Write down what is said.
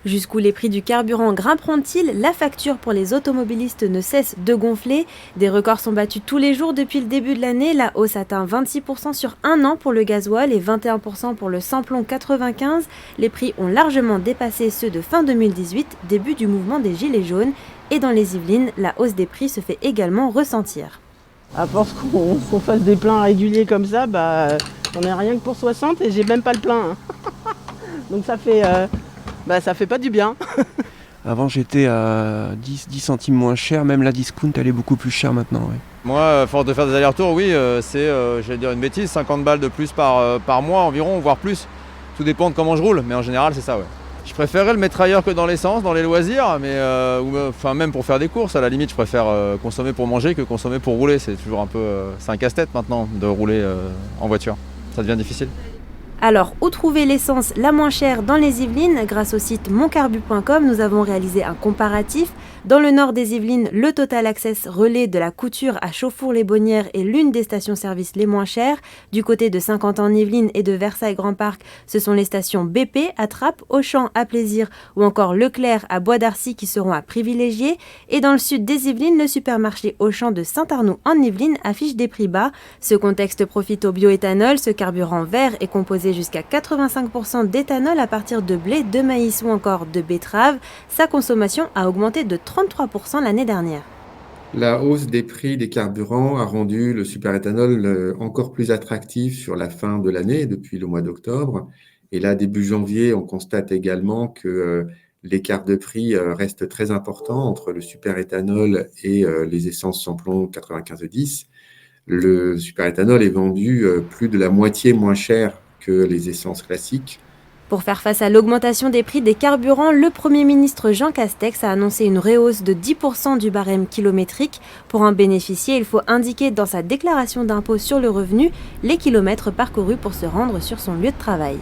Jusqu'où les prix du carburant grimperont-ils? La facture pour les automobilistes ne cesse de gonfler. Des records sont battus tous les jours depuis le début de l'année. La hausse atteint 26% sur un an pour le gasoil et 21% pour le samplon 95. Les prix ont largement dépassé ceux de fin 2018, début du mouvement des Gilets jaunes. Et dans les Yvelines, la hausse des prix se fait également ressentir. À force qu'on fasse des pleins réguliers comme ça, on est rien que pour 60 et j'ai même pas le plein, hein. Donc ça fait pas du bien. Avant j'étais à 10 centimes moins cher, même la discount elle est beaucoup plus chère maintenant. Ouais. Moi, force de faire des allers-retours, oui, c'est, j'allais dire une bêtise, 50 balles de plus par mois environ, voire plus. Tout dépend de comment je roule, mais en général c'est ça, ouais. Je préférerais le mettre ailleurs que dans l'essence, dans les loisirs, mais même pour faire des courses, à la limite je préfère consommer pour manger que consommer pour rouler. C'est toujours un peu, c'est un casse-tête maintenant de rouler en voiture, ça devient difficile. Alors, où trouver l'essence la moins chère dans les Yvelines? Grâce au site moncarbu.com, nous avons réalisé un comparatif. Dans le nord des Yvelines, le Total Access relais de la Couture à Chauffour-les-Bonnières est l'une des stations-service les moins chères. Du côté de Saint-Quentin-en-Yvelines et de Versailles-Grand Parc, ce sont les stations BP à Trappes, Auchan à Plaisir ou encore Leclerc à Bois d'Arcy qui seront à privilégier. Et dans le sud des Yvelines, le supermarché Auchan de Saint-Arnoux en Yvelines affiche des prix bas. Ce contexte profite au bioéthanol. Ce carburant vert est composé jusqu'à 85% d'éthanol à partir de blé, de maïs ou encore de betterave. Sa consommation a augmenté de 33% l'année dernière. La hausse des prix des carburants a rendu le superéthanol encore plus attractif sur la fin de l'année, depuis le mois d'octobre. Et là, début janvier, on constate également que l'écart de prix reste très important entre le superéthanol et les essences samplon 95-10. Le superéthanol est vendu plus de la moitié moins cher que les essences classiques. Pour faire face à l'augmentation des prix des carburants, le Premier ministre Jean Castex a annoncé une rehausse de 10% du barème kilométrique. Pour en bénéficier, il faut indiquer dans sa déclaration d'impôt sur le revenu les kilomètres parcourus pour se rendre sur son lieu de travail.